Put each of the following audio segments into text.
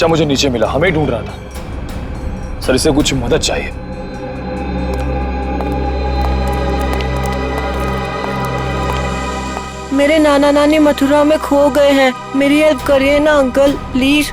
बच्चा मुझे नीचे मिला, हमें ढूंढ रहा था। सर इसे कुछ मदद चाहिए। मेरे नाना नानी मथुरा में खो गए हैं, मेरी हेल्प करिए ना अंकल प्लीज।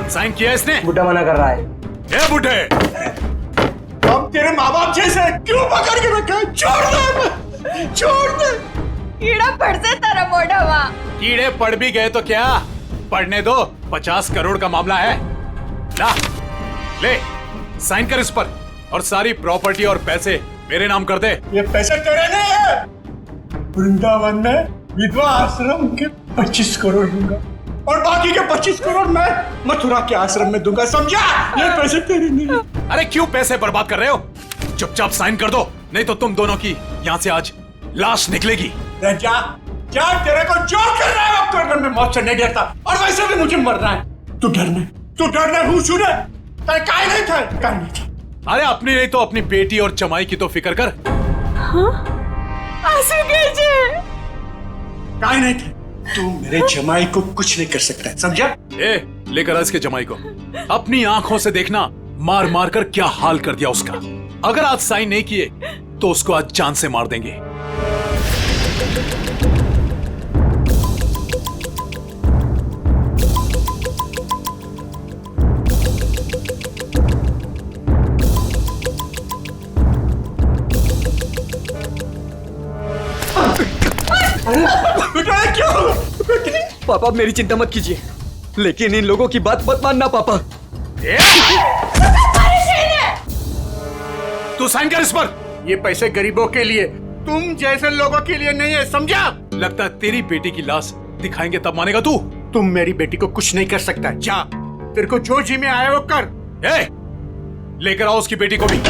साइन किया इसने? बुड्ढा मना कर रहा है। ए बुड्ढे, हम तेरे माँ बाप जैसे क्यों पकड़ के रखा है? छोड़ दे, छोड़ दे। कीड़ा पड़ से तेरा मोटा वहाँ। कीड़े पड़ भी गए तो क्या, पढ़ने दो। 50 करोड़ का मामला है। ला, ले साइन कर इस पर और सारी प्रॉपर्टी और पैसे मेरे नाम कर दे। ये पैसे तेरे नहीं है। वृंदावन में विधवा आश्रम के 25 करोड़ दूंगा और बाकी के 25 करोड़ मैं मथुरा के आश्रम में दूंगा, समझा? ये पैसे तेरे नहीं। अरे क्यों पैसे बर्बाद कर रहे हो? चुपचाप साइन कर दो, नहीं तो तुम दोनों की यहाँ से आज लाश निकलेगी। जा जा, तेरे को जो करना है वो करने में मौत से नहीं डरता, और वैसे भी मुझे मरना है। तू डरने हूँ सुने, तेरे काय नहीं था, काय नहीं था। अरे अपनी नहीं तो अपनी बेटी और जमाई की तो फिक्र कर। आंसू कीजिए। काय नहीं था। तू मेरे जमाई को कुछ नहीं कर सकता, समझा? ए, लेकर आ इसके जमाई को। अपनी आंखों से देखना मार मार कर क्या हाल कर दिया उसका। अगर आज साइन नहीं किए तो उसको आज जान से मार देंगे। पापा मेरी चिंता मत कीजिए, लेकिन इन लोगों की बात मत मानना पापा। तू साइन कर इस पर। ये पैसे गरीबों के लिए, तुम जैसे लोगों के लिए नहीं है, समझा? लगता है तेरी बेटी की लाश दिखाएंगे तब मानेगा तू। तुम मेरी बेटी को कुछ नहीं कर सकता। जा, तेरे को जो जी में आया वो कर। ए, लेकर आओ उसकी बेटी को भी।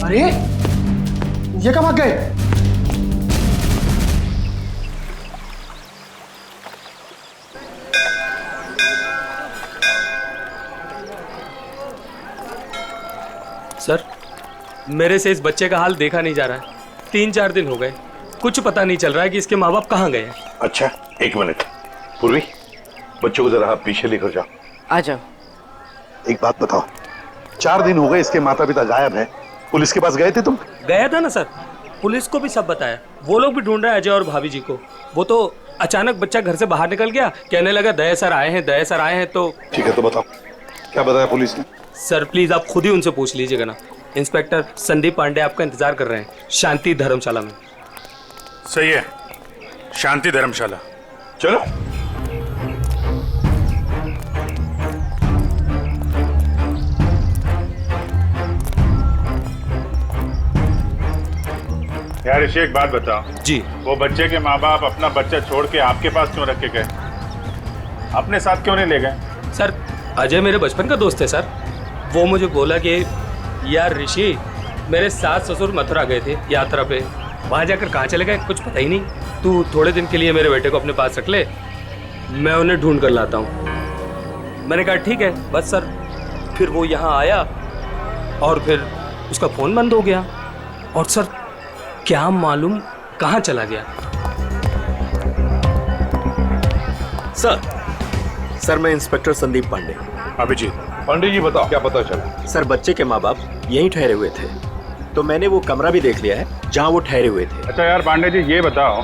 अरे ये कब आ गए? सर, मेरे से इस बच्चे का हाल देखा नहीं जा रहा है। 3-4 दिन हो गए, कुछ पता नहीं चल रहा है कि इसके माँ बाप कहाँ गए हैं। अच्छा, एक मिनट। पूर्वी, बच्चों को जरा आप पीछे लेकर जाओ। आ जाओ। एक बात बताओ, 4 दिन हो गए इसके माता पिता गायब हैं। पुलिस के पास गए थे तुम? गया था ना सर, पुलिस को भी सब बताया। वो लोग भी ढूंढ रहे हैं अजय और भाभी जी को। वो तो अचानक बच्चा घर से बाहर निकल गया, कहने लगा दया सर आए हैं, दया सर आए हैं। तो ठीक है, तो बताओ क्या बताया पुलिस ने? सर प्लीज आप खुद ही उनसे पूछ लीजिएगा ना। इंस्पेक्टर संदीप पांडे आपका इंतजार कर रहे हैं शांति धर्मशाला में। सही है, शांति धर्मशाला। चलो। यार ऋषि, एक बात बताओ जी। वो बच्चे के माँ बाप अपना बच्चा छोड़ के आपके पास क्यों रख के गए? अपने साथ क्यों नहीं ले गए? सर अजय मेरे बचपन का दोस्त है सर। वो मुझे बोला कि यार ऋषि, मेरे सास ससुर मथुरा गए थे यात्रा पे, वहाँ जाकर कहाँ चले गए कुछ पता ही नहीं, तू थोड़े दिन के लिए मेरे बेटे को अपने पास रख ले, मैं उन्हें ढूंढ कर लाता हूँ। मैंने कहा ठीक है बस सर। फिर वो यहाँ आया और फिर उसका फ़ोन बंद हो गया और सर क्या मालूम कहाँ चला गया। सर मैं इंस्पेक्टर संदीप पांडे। अभिजीत। पंडित जी बताओ, क्या पता चला? सर बच्चे के माँ बाप यहीं ठहरे हुए थे, तो मैंने वो कमरा भी देख लिया है जहाँ वो ठहरे हुए थे। अच्छा यार पांडे जी, ये बताओ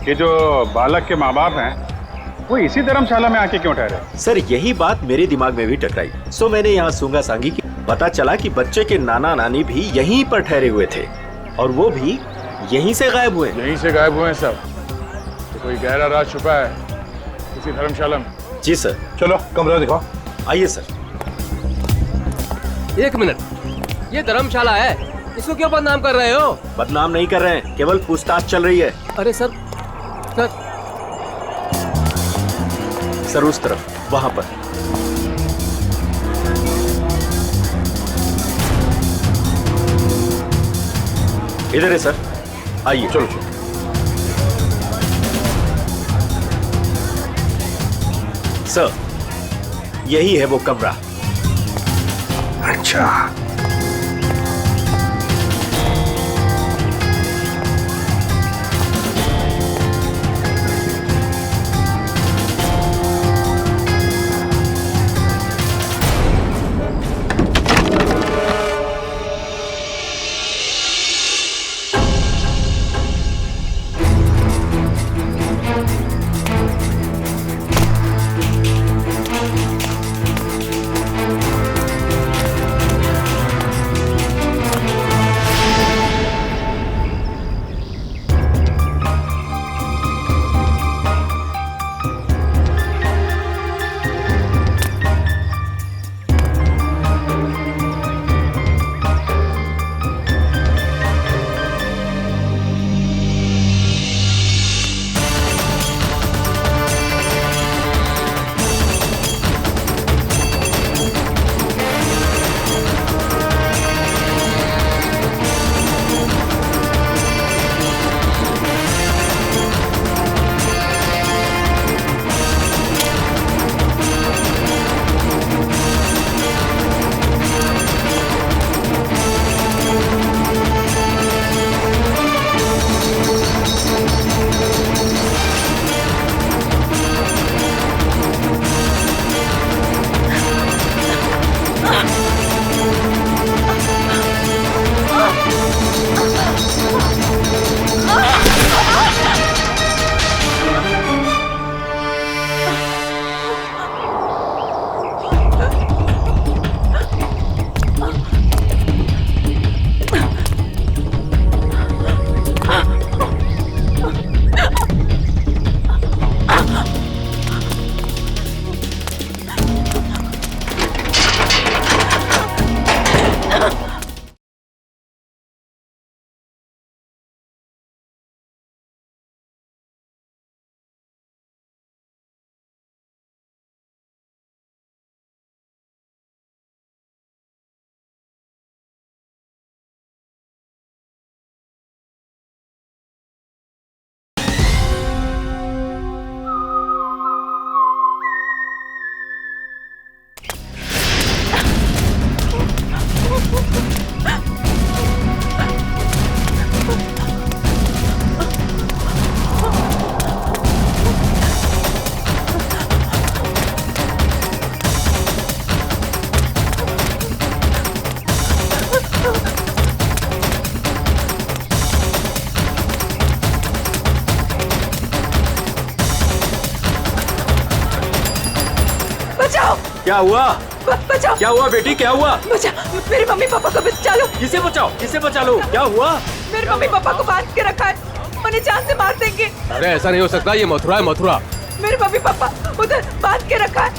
कि जो बालक के माँ बाप हैं वो इसी धर्मशाला में आके क्यों ठहरे? सर यही बात मेरे दिमाग में भी टकराई, सो मैंने यहाँ सूंगा सांगी की। पता चला कि बच्चे के नाना नानी भी यहीं पर ठहरे हुए थे और वो भी यहीं से गायब हुए। यहीं से गायब हुए हैं सब? तो कोई गहरा राज छुपा है इसी धर्मशाला में? जी सर। चलो कमरा दिखाओ। आइए सर। एक मिनट, ये धर्मशाला है, इसको क्यों बदनाम कर रहे हो? बदनाम नहीं कर रहे हैं, केवल पूछताछ चल रही है। अरे सर सर उस तरफ, वहां पर। इधर है सर, आइए। चलो चलो। सर यही है वो कमरा। अच्छा, क्या हुआ? बचाओ। क्या हुआ बेटी, क्या हुआ? बचा, मेरे मम्मी पापा को बचा लो। किसे बचाओ, किसे बचा लो? क्या हुआ? मेरे मम्मी पापा को बांध के रखा है, उन्हें जान से मार देंगे। अरे ऐसा नहीं हो सकता, ये मथुरा है मथुरा। मेरे मम्मी पापा उधर बांध के रखा है,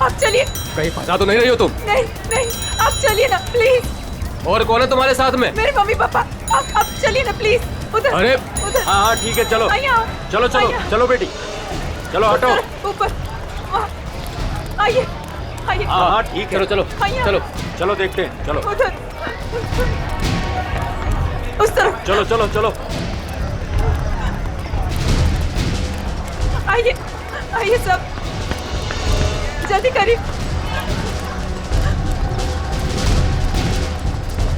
आप चलिए। कहीं फंसा तो नहीं रही हो तुम? नहीं नहीं, आप चलिए ना प्लीज। और कौन है तुम्हारे साथ में? मेरे मम्मी पापा, आप चलिए ना प्लीज उधर। अरे उधर। हाँ ठीक है, चलो चलो चलो चलो बेटी, चलो हटो। ऊपर आइए आइए। हाँ ठीक है, चलो चलो चलो चलो देखते हैं, चलो उधर उस तरफ। चलो चलो चलो। आइए आइए सब, जल्दी करिए।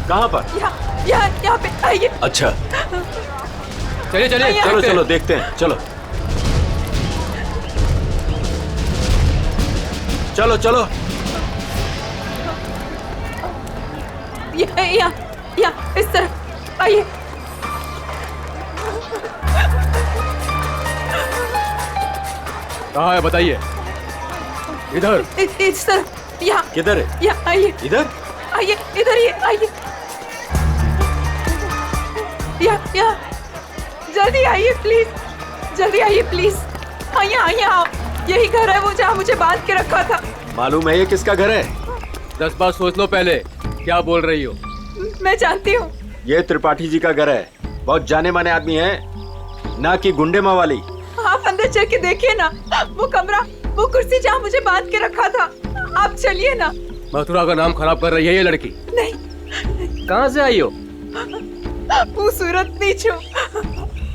कहाँ पर? यहाँ पे आइए। अच्छा चलिए चलिए, चलो चलो देखते हैं, चलो चलो चलो। यहाँ इस तरफ आइए। कहाँ है बताइए? इधर। इस तरफ। यहाँ। किधर है? यहाँ आइए। इधर आइए, इधर ही आइए। यहाँ जल्दी आइए प्लीज, जल्दी आइए प्लीज। आइए आओ, यही घर है वो जहाँ मुझे बांध के रखा था। मालूम है ये किसका घर है? 10 बार सोच लो पहले, क्या बोल रही हो? मैं जानती हूँ। ये त्रिपाठी जी का घर है, बहुत जाने माने आदमी है, ना कि गुंडे मवाली। आप अंदर चल के देखिए ना, वो कमरा, वो कुर्सी जहाँ मुझे बांध के रखा था। आप चलिए ना। मथुरा का नाम खराब कर रही है ये लड़की। नहीं। कहाँ से आई हो? वो सूरत नीचू,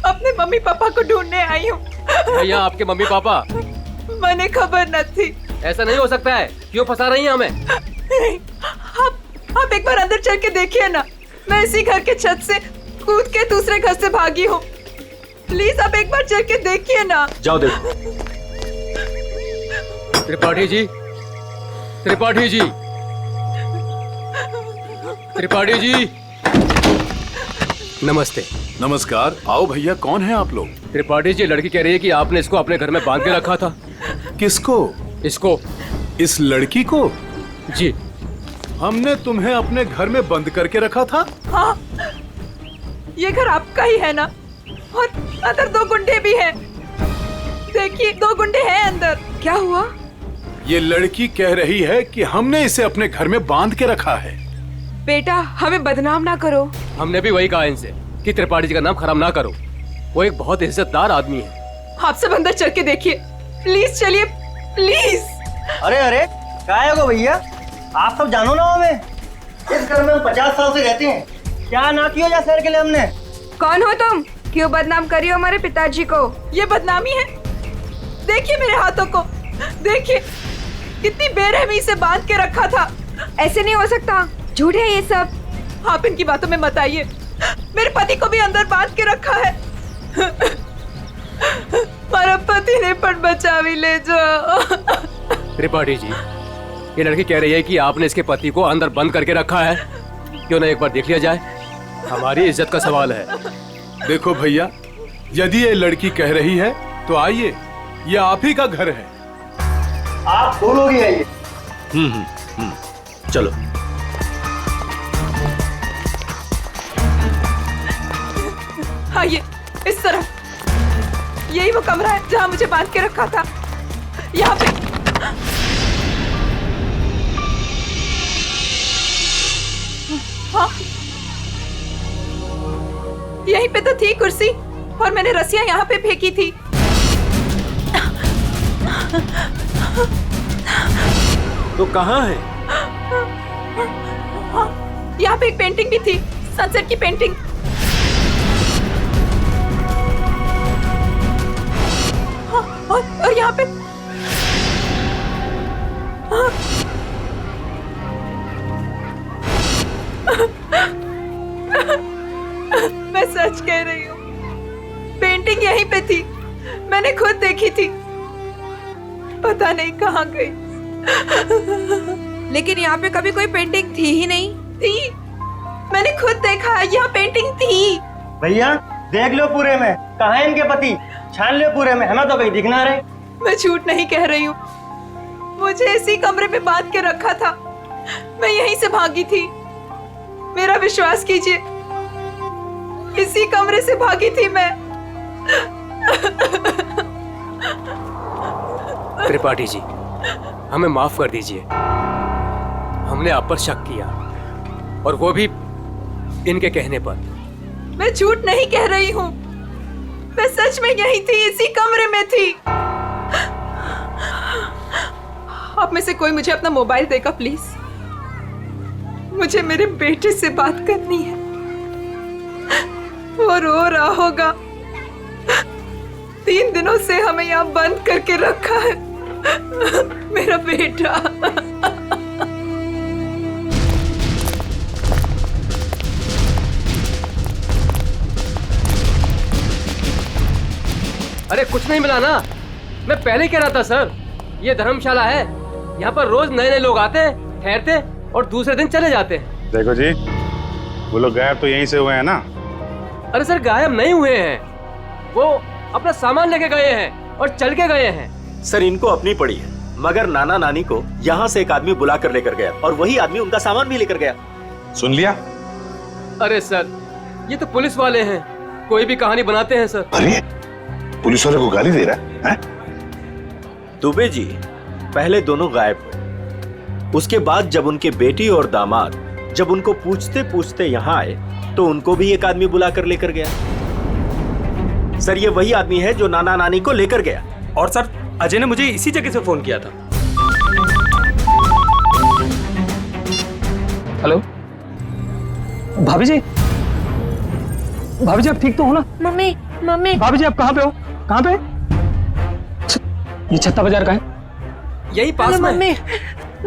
अपने मम्मी पापा को ढूंढने आई हूँ। भैया आपके मम्मी पापा? मैंने खबर न थी। ऐसा नहीं हो सकता है, क्यों फंसा रही हैं हमें? नहीं, आप एक बार अंदर चल के देखिए ना। मैं इसी घर के छत से कूद के दूसरे घर से भागी हूँ। प्लीज आप एक बार चल के देखिए ना। जाओ देखो। त्रिपाठी जी, त्रिपाठी जी, त्रिपाठी जी, नमस्ते। नमस्कार। आओ भैया, कौन है आप लोग? त्रिपाठी जी, लड़की कह रही है कि आपने इसको अपने घर में बांध के रखा था। किसको? इसको। इस लड़की को? जी। हमने तुम्हें अपने घर में बंद करके रखा था? हाँ, ये घर आपका ही है ना? और अंदर 2 गुंडे भी हैं। देखिए 2 गुंडे हैं अंदर। क्या हुआ? ये लड़की कह रही है कि हमने इसे अपने घर में बांध के रखा है। बेटा हमें बदनाम ना करो। हमने भी वही कहा इनसे कि त्रिपाठी जी का नाम खराब ना करो, वो एक बहुत इज्जतदार आदमी है। आप सब अंदर चल के देखिए, प्लीज चलिए प्लीज। अरे क्या है भैया, आप सब जानो ना हमें, इस घर में हम 50 साल से रहते हैं, क्या ना किया जा शहर के लिए हमने। कौन हो तुम? क्यों बदनाम करियो हमारे पिताजी को? ये बदनामी है? देखिए मेरे हाथों को, देखिए कितनी बेरहमी से बांध के रखा था। ऐसे नहीं हो सकता, झूठ है ये सब। आप इनकी बातों में मत आइए। मेरे पति को भी अंदर बांध के रखा है। हमारा पति ने पण बचा भी ले जाओ। त्रिपाठी जी, ये लड़की कह रही है कि आपने इसके पति को अंदर बंद करके रखा है। क्यों ना एक बार देख लिया जाए, हमारी इज्जत का सवाल है। देखो भैया, यदि ये लड़की कह रही है तो आइए, ये आप ही का घर है। आप 2 लोग ही आइए। चलो। आइए इस तरफ, यही वो कमरा है जहाँ मुझे बांध के रखा था। यहाँ पे हाँ, यहीं पे तो थी कुर्सी और मैंने रस्सियां यहाँ पे फेंकी थी। तो कहाँ है? हाँ, यहाँ पे एक पेंटिंग भी थी, सनसेट की पेंटिंग। हाँ, और यहाँ पे हाँ, मैं सच कह रही हूँ, पेंटिंग यहीं पे थी, मैंने खुद देखी थी, पता नहीं कहाँ गई। लेकिन यहाँ पे कभी कोई पेंटिंग थी ही नहीं। थी, मैंने खुद देखा, यहाँ पेंटिंग थी। भैया देख लो पूरे में, कहाँ है इनके पति, छान लो पूरे में, हमें तो कहीं दिख ना रहे। मैं झूठ नहीं कह रही हूँ, मुझे इसी कमरे में बांध के रखा था। मैं यहीं से भागी थी। मेरा विश्वास कीजिए, इसी कमरे से भागी थी मैं। त्रिपाठी जी, हमें माफ कर दीजिए। हमने आप पर शक किया, और वो भी इनके कहने पर। मैं झूठ नहीं कह रही हूँ, मैं सच में यहीं थी, इसी कमरे में थी। आप में से कोई मुझे अपना मोबाइल देगा प्लीज? मुझे मेरे बेटे से बात करनी है। वो रो रहा होगा। 3 दिनों से हमें यहाँ बंद करके रखा है। मेरा बेटा। अरे कुछ नहीं मिला ना, मैं पहले ही कह रहा था सर, ये धर्मशाला है। यहाँ पर रोज नए नए लोग आते हैं, ठहरते और दूसरे दिन चले जाते हैं। देखो जी, वो लोग गायब तो यहीं से हुए हैं ना? अरे सर, गायब नहीं हुए हैं, वो अपना सामान लेके गए हैं और चल के गए हैं। सर, इनको अपनी पड़ी है, मगर नाना नानी को यहाँ से एक आदमी बुला कर लेकर गया, और वही आदमी उनका सामान भी लेकर गया। सुन लिया? अरे सर, ये तो पुलिस वाले हैं, कोई भी कहानी बनाते हैं सर। अरे पुलिस वाले को गाली दे रहा है? दुबे जी, पहले दोनों गायब हुए, उसके बाद जब उनके बेटी और दामाद जब उनको पूछते पूछते यहाँ आए, तो उनको भी एक आदमी बुला कर लेकर गया। सर, ये वही आदमी है जो नाना नानी को लेकर गया। और सर, अजय ने मुझे इसी जगह से फोन किया था। हेलो भाभी जी, भाभी जी आप ठीक तो हो ना? Mummy mummy. भाभी जी आप कहाँ पे हो? कहाँ पे? ये छत्ता बाजार का है, यही पास में। मम्मी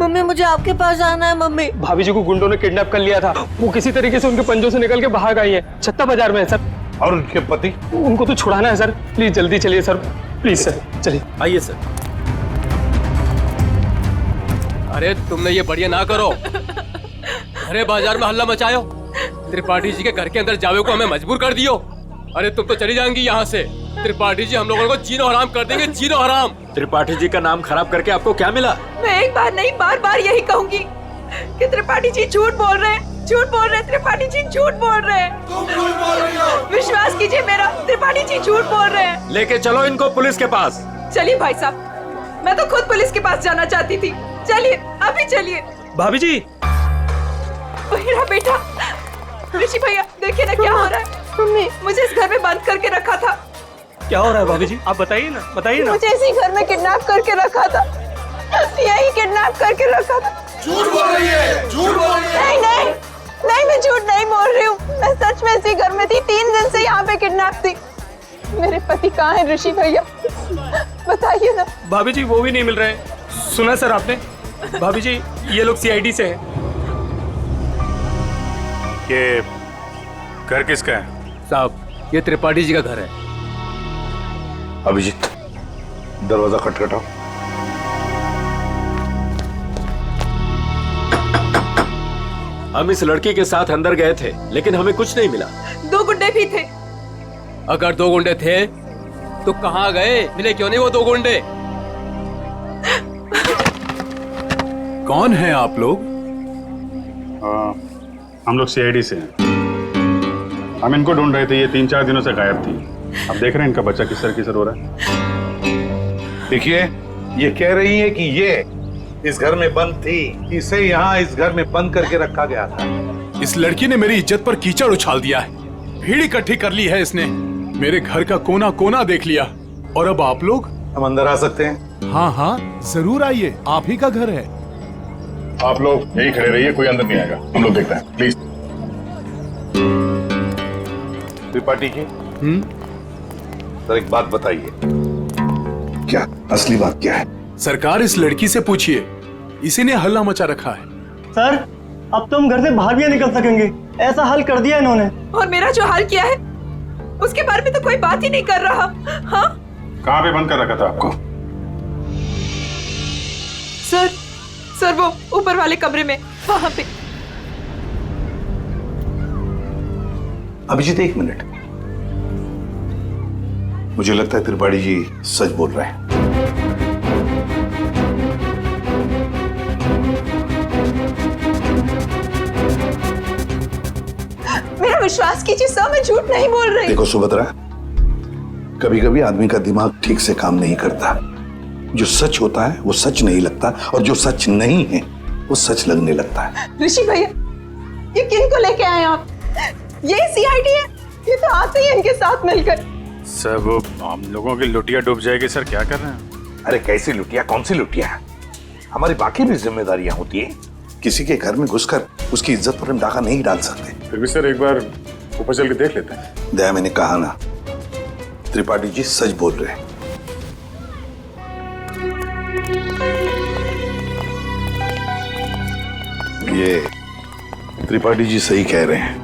मम्मी, मुझे आपके पास आना है मम्मी। भाभी जी को गुंडों ने किडनैप कर लिया था, वो किसी तरीके से उनके पंजों से निकल के भाग आई है। छत्ता बाजार में है सर। और उनके पति? उनको तो छुड़ाना है सर, प्लीज जल्दी चलिए सर, प्लीज सर, चलिए। आइए सर। अरे तुमने ये बढ़िया ना करो, अरे बाजार में हल्ला मचायो, त्रिपाठी जी के घर के अंदर जावे को हमें मजबूर कर दियो। अरे तुम तो चली जाएंगी यहाँ से। त्रिपाठी जी हम लोगों को जीनो हराम कर देंगे, जीनो हराम। त्रिपाठी जी का नाम खराब करके आपको क्या मिला? मैं एक बार नहीं, बार बार यही कहूंगी कि त्रिपाठी जी झूठ बोल रहे हैं, झूठ बोल रहे हैं, त्रिपाठी जी झूठ बोल रहे हैं। तुम झूठ बोल रही हो। विश्वास कीजिए मेरा, त्रिपाठी जी झूठ बोल रहे हैं। लेके चलो इनको पुलिस के पास। चलिए भाई साहब, मैं तो खुद पुलिस के पास जाना चाहती थी। चलिए, अभी चलिए। भाभी जी, मेरा बेटा ऋषि भैया, देखिए ना क्या हो रहा है। मम्मी, मुझे इस घर में बंद करके रखा था। क्या हो रहा है भाभी जी? आप बताइए ना, बताइए ना। मुझे इसी घर में किडनैप करके रखा था, यही किडनैप करके रखा था। झूठ बोल रही है, झूठ बोल रही है। नहीं नहीं नहीं, मैं झूठ नहीं बोल रही हूँ, मैं सच में इसी घर में थी। 3 दिन से यहाँ पे किडनैप थी। मेरे पति कहाँ है ऋषि भैया, बताइए ना। भाभी जी वो भी नहीं मिल रहे। सुना सर आपने? भाभी जी ये लोग सीआईडी से हैं। ये घर किसका है? साहब, ये त्रिपाठी जी का घर है। अभिजीत, दरवाजा खटखटाओ। हम इस लड़की के साथ अंदर गए थे, लेकिन हमें कुछ नहीं मिला। 2 गुंडे भी थे। अगर 2 गुंडे थे तो कहाँ गए? मिले क्यों नहीं वो 2 गुंडे? कौन है आप लोग? हम लोग सीआईडी से हैं। हम इनको ढूंढ रहे थे, ये 3-4 दिनों से गायब थी। अब देख रहे हैं इनका बच्चा किसर हो रहा है। देखिए, ये कह रही है कि ये इस घर में बंद थी, इसे यहाँ इस घर में बंद करके रखा गया था। इस लड़की ने मेरी इज्जत पर कीचड़ उछाल दिया है, भीड़ इकट्ठी कर ली है इसने, मेरे घर का कोना कोना देख लिया। और अब आप लोग? हम अंदर आ सकते हैं? हाँ हाँ जरूर आइए, आप ही का घर है। आप लोग यही खड़े रहिए, कोई अंदर नहीं आएगा, हम लोग देखते हैं, प्लीज। त्रिपाठी जी, सर एक बात बताइए, क्या असली बात क्या है? सरकार, इस लड़की से पूछिए, इसी ने हल्ला मचा रखा है। सर, अब तो हम घर से बाहर भी नहीं निकल सकेंगे, ऐसा हाल कर दिया इन्होंने। और मेरा जो हाल किया है उसके बारे में तो कोई बात ही नहीं कर रहा। हाँ, कहाँ पे बंद कर रखा था आपको? सर वो ऊपर वाले कमरे में, वहां पे। अभिजीत, 1 मिनट, मुझे लगता है त्रिपाठी जी सच बोल रहे हैं। पर विश्वास कीजिए सर, मैं झूठ नहीं बोल रही। देखो सुभद्रा, कभी कभी आदमी का दिमाग ठीक से काम नहीं करता। जो सच होता है वो सच नहीं लगता, और जो सच नहीं है वो सच लगने लगता है। ऋषि भैया, ये किन को लेके आए आप? ये सीआईडी है? ये तो आते ही इनके साथ मिलकर। सर वो हम लोगों की लुटिया डूब जाएगी सर, क्या कर रहे हैं? अरे कैसी लुटिया, कौन सी लुटिया? हमारी बाकी भी जिम्मेदारियां होती है। किसी के घर में घुसकर उसकी इज्जत पर हम डाका नहीं डाल सकते। फिर भी सर एक बार ऊपर चल के देख लेते हैं। दया, मैंने कहा ना, त्रिपाठी जी सच बोल रहे हैं। ये त्रिपाठी जी सही कह रहे हैं।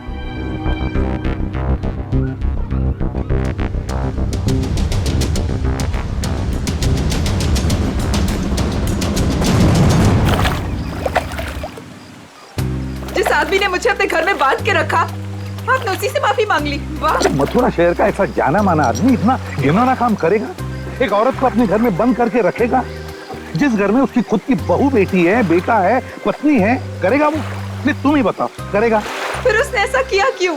जिस आदमी ने मुझे अपने घर में बांध के रखा, आपने उसी से माफी मांग ली। वाह! मथुरा शहर का ऐसा जाना माना आदमी इतना घिनौना काम करेगा? एक औरत को अपने घर में बंद करके रखेगा? जिस घर में उसकी खुद की बहू बेटी है, बेटा है, पत्नी है, करेगा वो? नहीं, तुम ही बताओ, करेगा? फिर उसने ऐसा किया क्यों?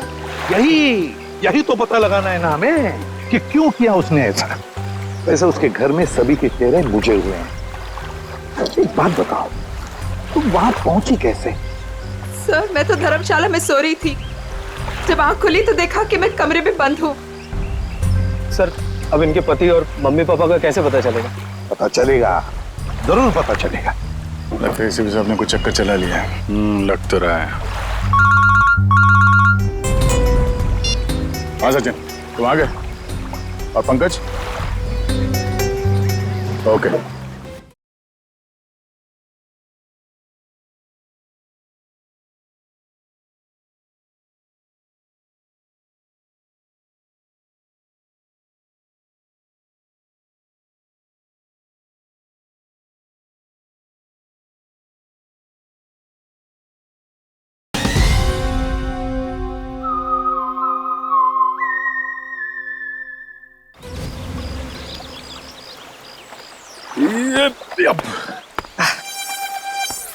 यही तो पता लगाना है ना हमें कि क्यों किया उसने ऐसा। वैसे उसके घर में सभी के चेहरे बुझे हुए हैं। एक बात बताओ, तुम वहां पहुंची कैसे? सर, मैं तो धर्मशाला में सो रही थी। जब आंख खुली तो देखा कि मैं कमरे में बंद हूँ। सर, अब इनके पति और मम्मी पापा का कैसे पता चलेगा? पता चलेगा, जरूर पता चलेगा। लगता है इसी वजह से आपने कुछ चक्कर चला लिया है। लग तो रहा है। हाँ सचिन, तुम आ गए? और Pankaj? Okay.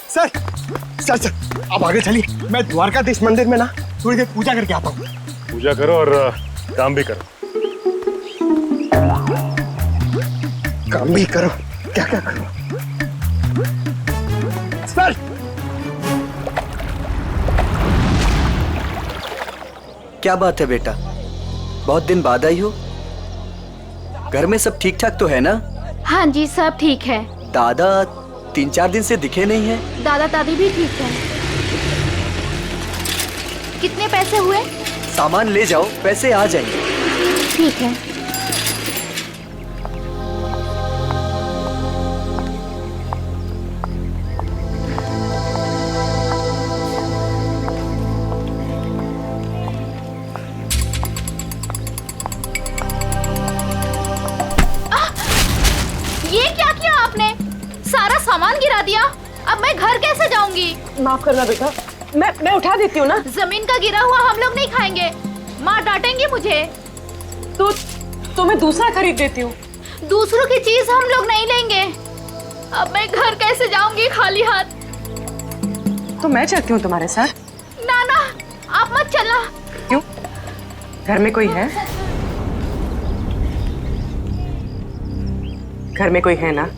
Sir sir sir आप आगे चलिए, मैं द्वारकाधीश मंदिर में ना थोड़ी देर पूजा करके आता हूँ। पूजा करो और काम भी करो। काम भी करो? क्या क्या करो? सर, क्या बात है बेटा, बहुत दिन बाद आई हो? घर में सब ठीक ठाक तो है ना? हाँ जी, सब ठीक है। दादा 3-4 दिन से दिखे नहीं है। दादा दादी भी ठीक है। कितने पैसे हुए? सामान ले जाओ, पैसे आ जाएंगे। ठीक है। ये क्या किया आपने? सारा सामान गिरा दिया। अब मैं घर कैसे जाऊंगी? माफ करना बेटा, मैं उठा देती हूँ ना। जमीन का गिरा हुआ हम लोग नहीं खाएंगे, माँ डांटेंगी मुझे। तो मैं दूसरा खरीद देती हूँ। दूसरों की चीज हम लोग नहीं लेंगे। अब मैं घर कैसे जाऊंगी खाली हाथ? तो मैं चलती हूँ तुम्हारे साथ। ना ना, आप मत चलना। क्यों? घर में कोई है? घर में कोई है ना?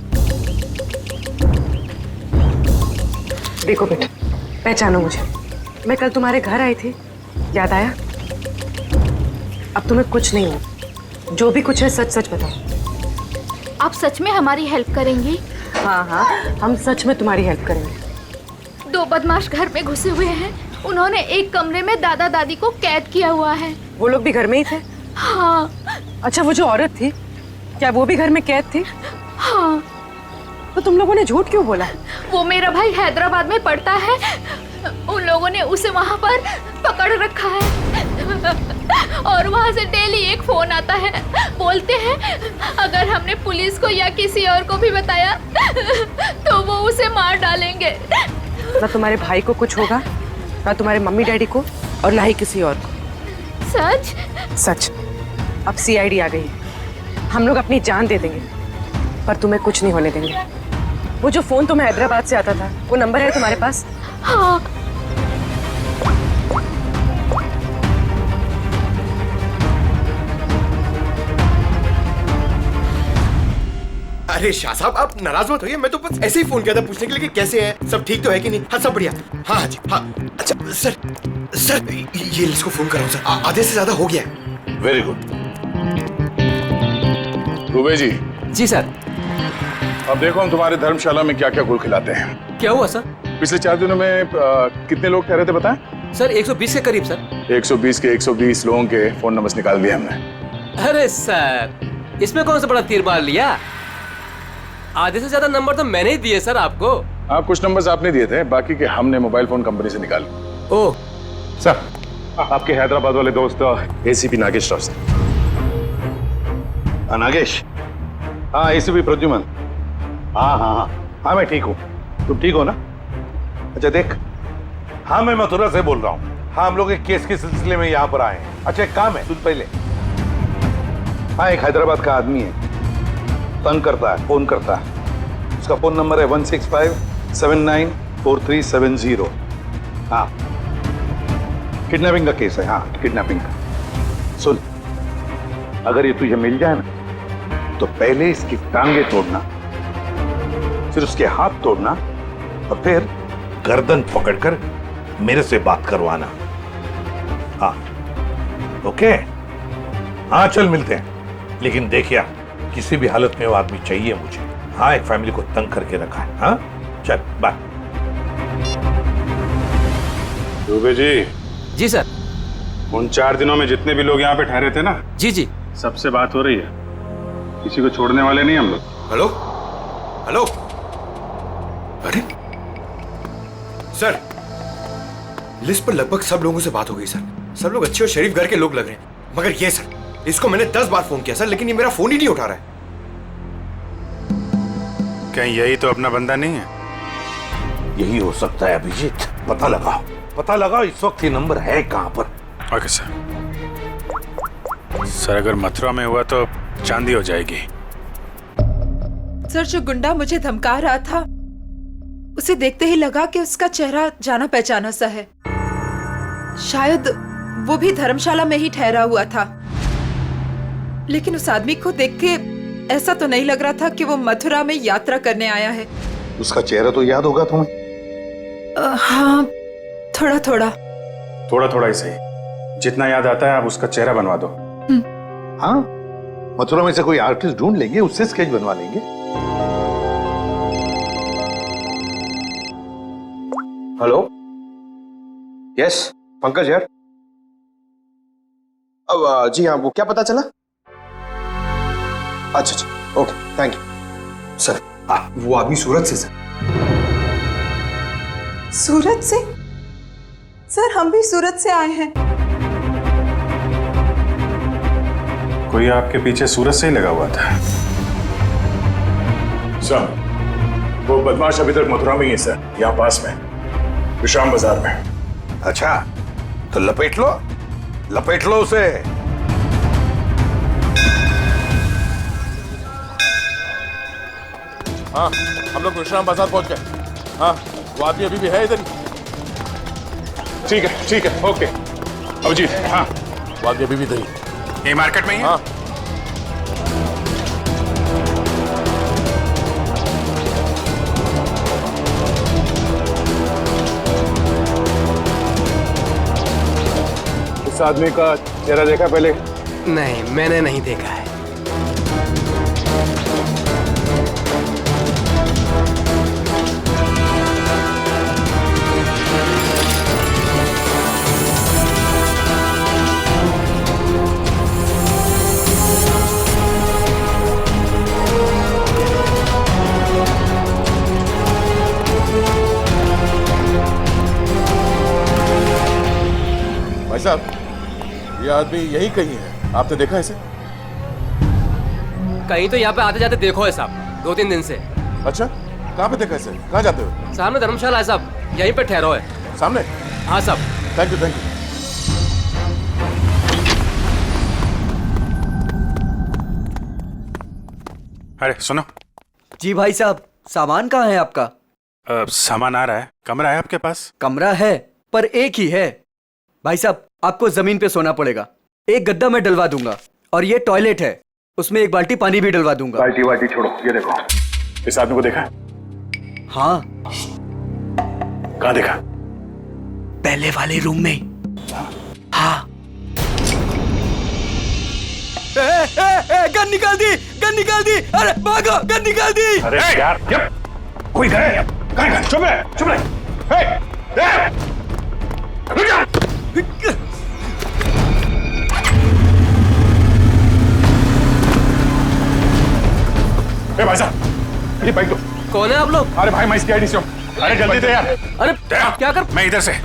देखो बेटा, पहचानो मुझे। मैं कल तुम्हारे घर आई थी, याद आया? अब तुम्हें कुछ नहीं हो। जो भी कुछ है सच सच बताओ। आप सच में हमारी हेल्प करेंगी? हाँ हाँ, हम सच में तुम्हारी हेल्प करेंगे। 2 बदमाश घर में घुसे हुए हैं। उन्होंने एक कमरे में दादा दादी को कैद किया हुआ है। वो लोग भी घर में ही थे? हाँ। अच्छा, वो जो औरत थी, क्या वो भी घर में कैद थी? हाँ। तो तुम लोगों ने झूठ क्यों बोला? वो मेरा भाई हैदराबाद में पढ़ता है, उन लोगों ने उसे वहाँ पर पकड़ रखा है और वहाँ से डेली एक फोन आता है। बोलते हैं अगर हमने पुलिस को या किसी और को भी बताया तो वो उसे मार डालेंगे। ना तुम्हारे भाई को कुछ होगा, ना तुम्हारे मम्मी डैडी को, और ना ही किसी और को। सच? सच। अब सीआईडी आ गई है, हम लोग अपनी जान दे देंगे पर तुम्हें कुछ नहीं होने देंगे। वो जो फोन तुम्हें हैदराबाद से आता था, वो नंबर है तुम्हारे पास? हाँ। अरे शाह साहब आप नाराज मत होइए, मैं तो बस ऐसे ही फोन किया था पूछने के लिए कि कैसे हैं, सब ठीक तो है कि नहीं। हाँ सब बढ़िया। हाँ जी हाँ। अच्छा सर ये इसको फोन कराओ सर, आधे से ज्यादा हो गया है। Very good. दुबे जी। जी सर। अब देखो हम तुम्हारे धर्मशाला में क्या क्या गुल खिलाते हैं। क्या हुआ सर? पिछले 4 दिनों में कितने लोग ठहरे थे बताएं? सर 120 के करीब सर। 120 के 120 लोगों के फोन नंबर निकाल दिए हमने। अरे सर इसमें कौन सा बड़ा तीर मार लिया? आधे से ज्यादा नंबर तो मैंने ही दिए सर आपको। हाँ कुछ नंबर्स आपने दिए थे, बाकी के हमने मोबाइल फोन कंपनी से निकाले। ओह सर आपके हैदराबाद वाले दोस्त एसीपी नागेश राव। नागेश? हाँ एसीपी प्रद्युमन। हाँ मैं ठीक हूँ, तुम ठीक हो ना? अच्छा देख, हाँ मैं मथुरा से बोल रहा हूँ। हाँ हम लोग एक केस के सिलसिले में यहाँ पर आए हैं। अच्छा एक काम है, सुन पहले। हाँ एक हैदराबाद का आदमी है, तंग करता है, फोन करता है। उसका फोन नंबर है 165794370। हाँ किडनैपिंग का केस है। हाँ किडनैपिंग का। सुन, अगर ये तुझे मिल जाए ना तो पहले इसकी टांगे तोड़ना, फिर उसके हाथ तोड़ना और फिर गर्दन पकड़कर मेरे से बात करवाना। हाँ ओके? हाँ चल मिलते हैं, लेकिन देखिए किसी भी हालत में वो आदमी चाहिए मुझे। हाँ एक फैमिली को तंग करके रखा है। हाँ चल बाय। दुबे जी। जी सर। उन 4 दिनों में जितने भी लोग यहाँ पे ठहरे थे ना, जी सबसे बात हो रही है। किसी को छोड़ने वाले नहीं हम लोग। हेलो अरे सर, लिस्ट पर लगभग सब लोगों से बात हो गई सर। सब लोग अच्छे और शरीफ घर के लोग लग रहे हैं, मगर ये सर, इसको मैंने 10 बार फोन किया सर, लेकिन ये मेरा फोन ही नहीं उठा रहा है। कहीं यही तो अपना बंदा नहीं है? यही हो सकता है अभिजीत, पता लगाओ इस वक्त ये नंबर है कहां पर। ओके सर अगर मथुरा में हुआ तो चांदी हो जाएगी। सर जो गुंडा मुझे धमका रहा था, उसे देखते ही लगा कि उसका चेहरा जाना पहचाना सा है। शायद वो भी धर्मशाला में ही ठहरा हुआ था, लेकिन उस आदमी को देख के ऐसा तो नहीं लग रहा था कि वो मथुरा में यात्रा करने आया है। उसका चेहरा तो याद होगा तुम्हें? हाँ थोड़ा थोड़ा ही सही, जितना याद आता है आप उसका चेहरा बनवा दो। हाँ मथुरा में से कोई आर्टिस्ट ढूंढ लेंगे, उससे स्केच बनवा लेंगे। हेलो यस पंकज यार। अब जी हाँ, वो क्या पता चला? अच्छा ओके थैंक यू सर। वो आदमी सूरत से सर। सूरत से? सर हम भी सूरत से आए हैं। कोई आपके पीछे सूरत से ही लगा हुआ था? सर वो बदमाश अभी तक मथुरा में ही है सर, यहाँ पास में विश्राम बाजार में। अच्छा तो लपेट लो उसे। हाँ हम लोग विश्राम बाजार पहुंच गए। हाँ वो आदमी अभी भी है इधर ही। ठीक है ओके। अभिजीत। हाँ वो आदमी अभी भी इधर ही। ये मार्केट में ही है? हाँ इस आदमी का चेहरा देखा पहले? नहीं मैंने नहीं देखा है। भाई साहब ये आदमी यही कहीं है, आपने देखा इसे? कहीं तो यहाँ पे आते जाते देखो है साहब, 2-3 दिन से। अच्छा कहाँ पे देखा इसे? कहाँ जाते हो? सामने धर्मशाला है साहब, यहीं पे ठहरो है। सामने? हाँ साहब। Thank you. अरे सुनो। जी भाई साहब, सामान कहाँ है आपका? सामान आ रहा है। कमरा है आपके पास? कमरा है पर एक ही है भाई साहब, आपको जमीन पे सोना पड़ेगा। एक गद्दा मैं डलवा दूंगा और ये टॉयलेट है, उसमें 1 बाल्टी पानी भी डलवा दूंगा। बाल्टी वाल्टी छोड़ो, ये देखो, इस आदमी को देखा? हाँ। कहाँ देखा? पहले वाले रूम में। हाँ। गन निकाल दी, गन निकाल दी, अरे भागो, गन निकाल दी। अरे यार, कोई गए? कहाँ गए? चुप रहे, चुप रहे। रुक जा। भाई साहब, ये बाइक दो। कौन है आप लोग? अरे भाई, मैं इसकी आईडी से हूँ। अरे जल्दी दे यार। अरे क्या कर? मैं इधर से।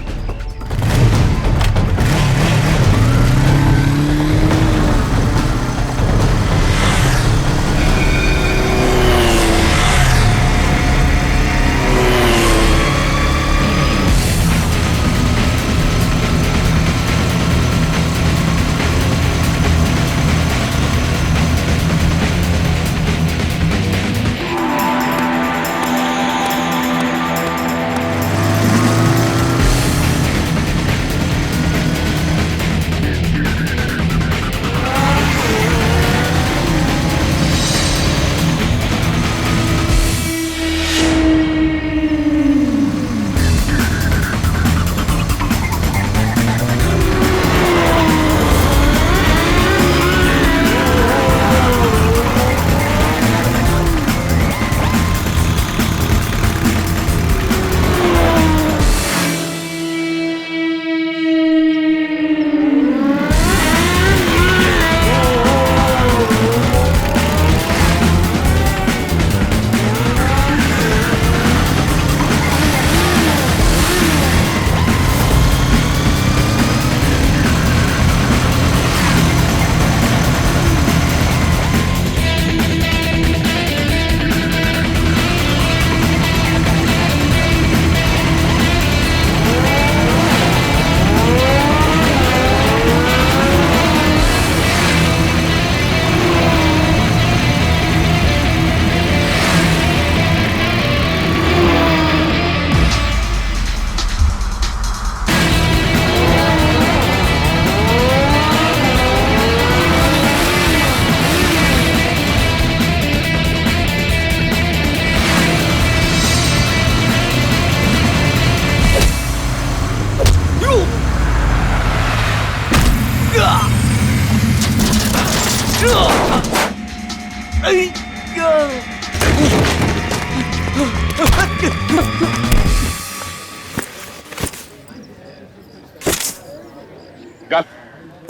निकाल,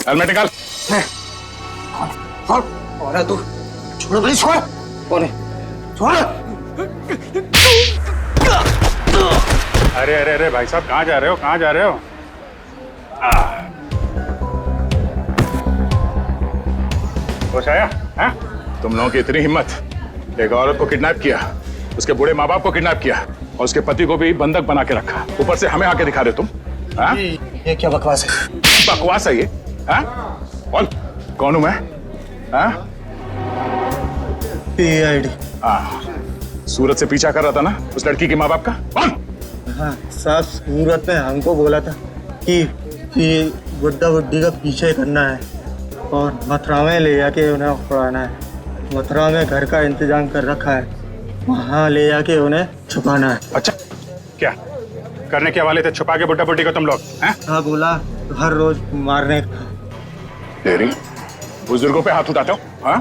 हेलमेट निकाल। और तू छोड़ भाई, छोड़। कौन है? छोड़। अरे अरे अरे भाई साहब, कहाँ जा रहे हो? कहाँ जा रहे हो? होश आया? हैं? तुम लोगों की इतनी हिम्मत, एक औरत को किडनैप किया, उसके बूढ़े माँ बाप को किडनैप किया और उसके पति को भी बंधक बना के रखा, ऊपर से हमें आके दिखा रहे तुम? हाँ? ये क्या बकवास है? बकवास है ये? हाँ? बोल, कौन हूं मैं? हाँ? PID। हाँ, सूरत से पीछा कर रहा था ना उस लड़की के माँ बाप का? कौन? हाँ साहब, सूरत ने हमको बोला था कि बुड्ढा बुड्ढी का पीछे करना है और मथुरा में ले जाके उन्हें उड़ाना है। मथुरा में घर का इंतजाम कर रखा है, वहाँ ले जाके उन्हें छुपाना है। अच्छा, क्या करने के वाले थे? छुपा के बुड्ढा बुड्ढी को तुम लोग? हाँ, बोला हर रोज मारने का। तेरी बुजुर्गों पे हाथ उठाते हो? हाँ?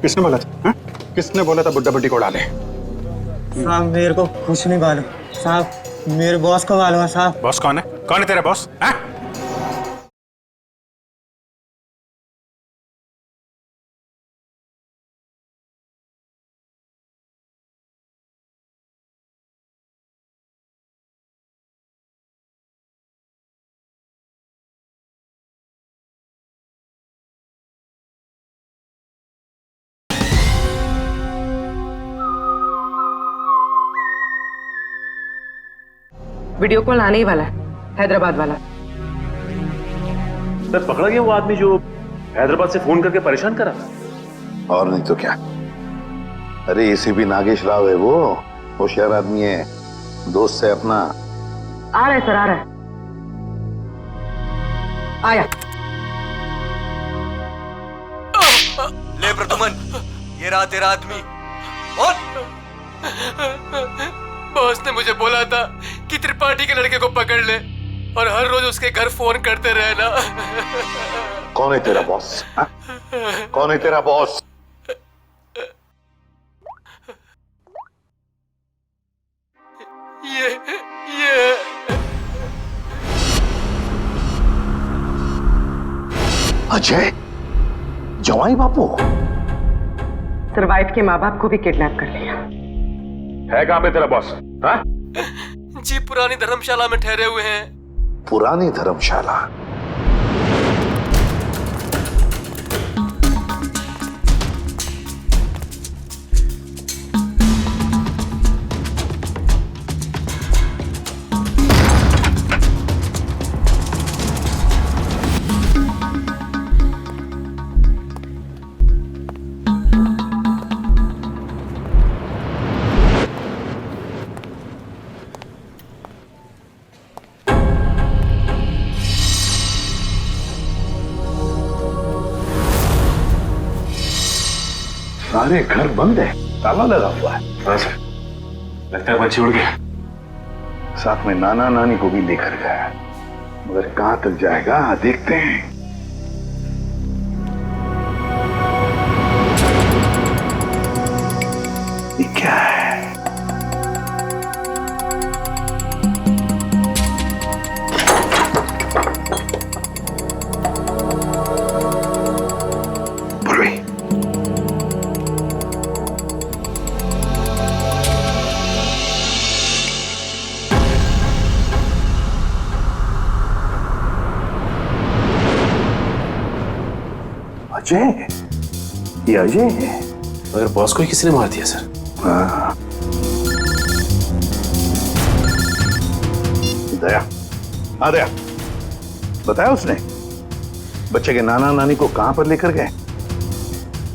किसने बोला था? हाँ? किसने बोला था बुड्ढा बुड्ढी को उड़ा ले? साहब मेरे को कुछ नहीं मालूम साहब, मेरे बॉस को मालूम है साहब। बॉस कौन है? कौन है तेरा बॉस? हाँ? वीडियो कॉल आने ही वाला है, हैदराबाद वाला। सर, पकड़ा गया वो आदमी जो हैदराबाद से फोन करके परेशान करा था? और नहीं तो क्या। अरे एसीपी नागेश राव है वो, होशियार आदमी है, दोस्त है अपना। आ रहा है सर, आ रहा है। आया। ले प्रदुमन, ये रहा तेरा आदमी। बोल। बॉस ने मुझे बोला था कि त्रिपाठी के लड़के को पकड़ ले और हर रोज उसके घर फोन करते रहना। कौन है तेरा बॉस? कौन है तेरा बॉस? ये अजय, जवाई बापू। सर, वाइफ के माँ बाप को भी किडनैप कर लिया। है कहां पे तेरा बॉस? हाँ? जी पुरानी धर्मशाला में ठहरे हुए हैं। पुरानी धर्मशाला? सारे घर बंद है, ताला लगा हुआ है। हाँ सर, लगता है बच्ची उड़ गया। साथ में नाना नानी को भी लेकर गया, मगर कहां तक जाएगा देखते हैं। ये क्या है? अजय, ये अजय है। मगर बॉस को ही किसी ने मार दिया सर। हाँ। दया, हाँ दया, बताया उसने बच्चे के नाना नानी को कहां पर लेकर गए?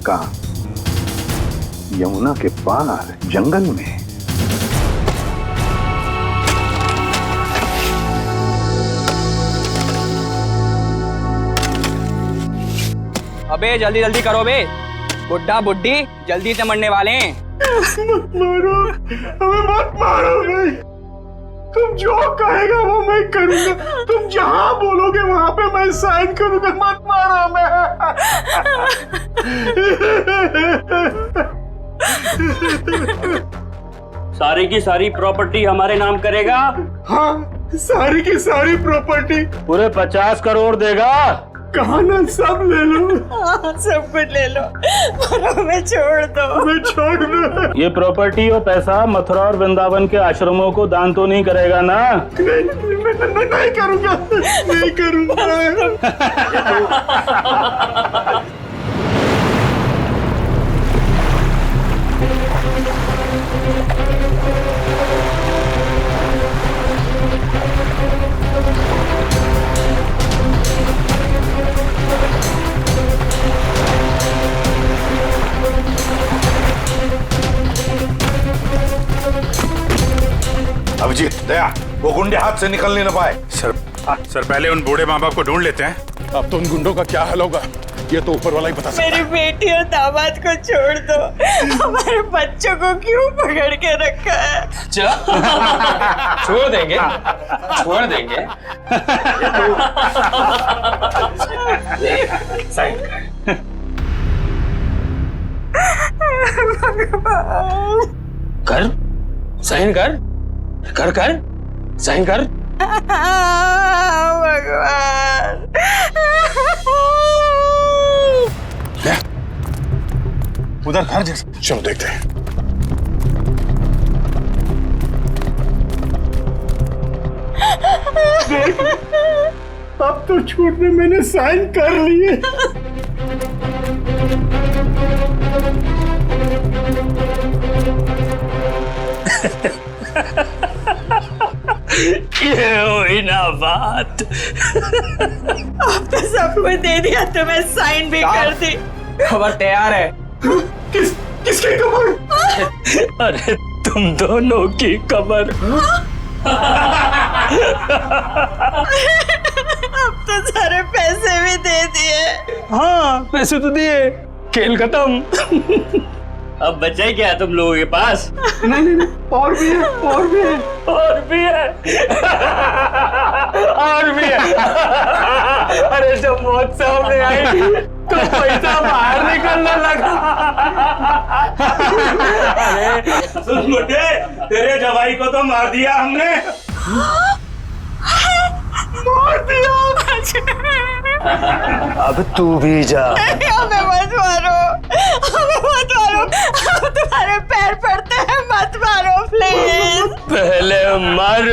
कहां? यमुना के पार जंगल में। अबे जल्दी जल्दी करो बे, बुड्ढा बुड्ढी जल्दी से मरने वाले हैं। मत मारो, हमें मत मारो भाई। तुम जो कहेगा वो मैं करूंगा। तुम जहां बोलोगे वहां पे मैं साइन करूंगा। मत मारो हमें। सारी की सारी प्रॉपर्टी हमारे नाम करेगा? हाँ, सारी की सारी प्रॉपर्टी। पूरे 50 करोड़ देगा? कहा ना, सब ले लो। हाँ, सब कुछ ले लो, पर हमें छोड़ दो। हमें छोड़ दो। ये प्रॉपर्टी और पैसा मथुरा और वृंदावन के आश्रमों को दान तो नहीं करेगा ना? मैं नहीं करूंगा, नहीं करूंगा। अभिजीत, दया, वो गुंडे हाथ से निकल नहीं पाए। सर, सर पहले उन बूढ़े माँ बाप को ढूंढ लेते हैं। अब तो उन गुंडों का क्या हाल होगा ये तो ऊपर वाला ही बता सकता है। मेरी बेटी और दामाद को छोड़ दो, हमारे बच्चों को क्यों पकड़ के रखा है? छोड़ देंगे, छोड़ देंगे। साइन कर, साइन कर, कर कर, साइन कर। भगवान, उधर घर जैसा, चलो देखते हैं। अब तो छोड़ने मैंने साइन कर लिए। ये हुई ना बात। अब तो सब कुछ दे दिया, तो मैं साइन भी कर दी। खबर तैयार है। किसकी खबर? अरे तुम दोनों की खबर। अब तो सारे पैसे भी दे दिए। हाँ, पैसे तो दिए, खेल खत्म। अब बचा ही क्या है तुम लोगों के पास? नहीं नहीं नहीं, और भी है, और भी है, और भी है, और भी है। अरे जब मौत सामने आई तो पैसा बाहर निकलने लगा। सुन मुझे, तेरे जवाई को तो मार दिया हमने। मार दिया। अब तू भी जा। हमें मत मारो, हमें मत मारो, हम तुम्हारे पैर पड़ते हैं, मत मारो प्लीज। पहले मर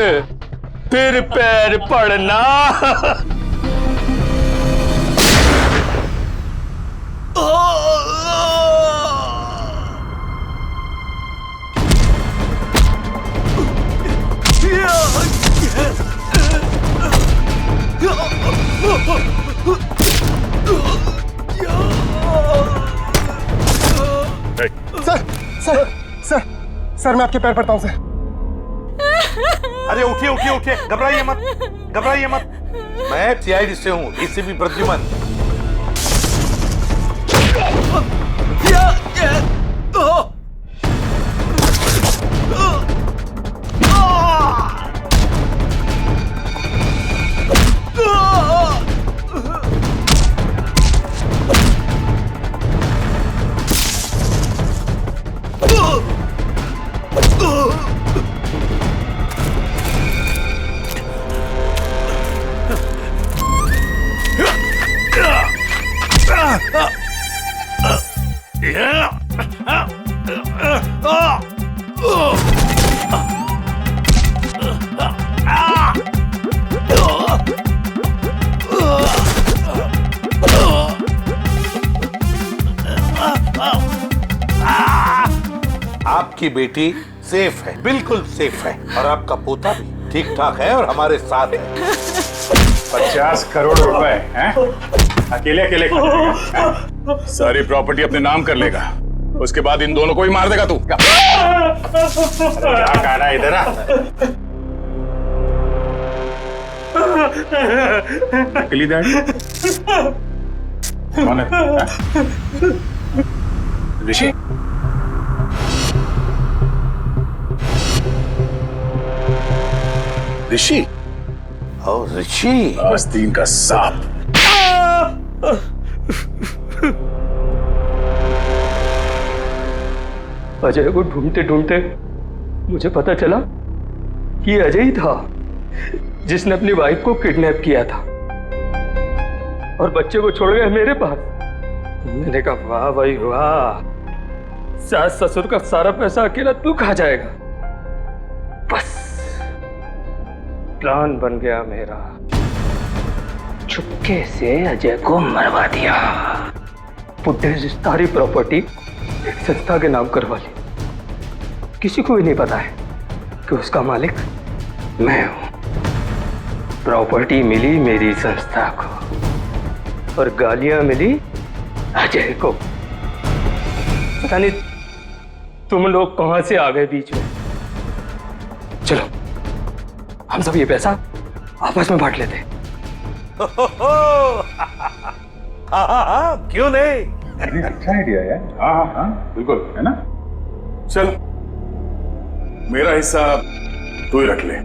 फिर पैर पड़ना। सर सर सर सर मैं आपके पैर पड़ता हूँ सर। अरे उठिए उठिए उठिए, घबराइए मत, घबराइए मत। मैं सीआईडी से हूँ, एसीपी प्रद्युमन। आपकी बेटी सेफ है, बिल्कुल सेफ है, और आपका पोता भी ठीक ठाक है और हमारे साथ है। 50 करोड़ रुपए हैं? अकेले अकेले खाएगा? सारी प्रॉपर्टी अपने नाम कर लेगा, उसके बाद इन दोनों को ही मार देगा तू। क्या कह रहा है, इधर आ। नकली डैडी कौन है? ऋषि? ऋषि? ओ ऋषि, आस्तीन का सांप। अजय को ढूंढते ढूंढते मुझे पता चला कि अजय ही था जिसने अपनी वाइफ को किडनैप किया था और बच्चे को छोड़ गया मेरे पास। मैंने कहा वाह भाई वाह, सास ससुर का सारा पैसा अकेला तू खा जाएगा। बस प्लान बन गया मेरा। चुपके से अजय को मरवा दिया, बुड्ढे से सारी प्रॉपर्टी एक संस्था के नाम करवा ली। किसी को भी नहीं पता है कि उसका मालिक मैं हूं। प्रॉपर्टी मिली मेरी संस्था को और गालियां मिली अजय को। पता नहीं तुम लोग कहां से आ गए बीच में। चलो हम सब ये पैसा आपस में बांट लेते हैं। क्यों नहीं? अच्छा आइडिया है। हाँ हाँ हाँ बिल्कुल, है ना? चल मेरा हिस्सा तू ही रख ले।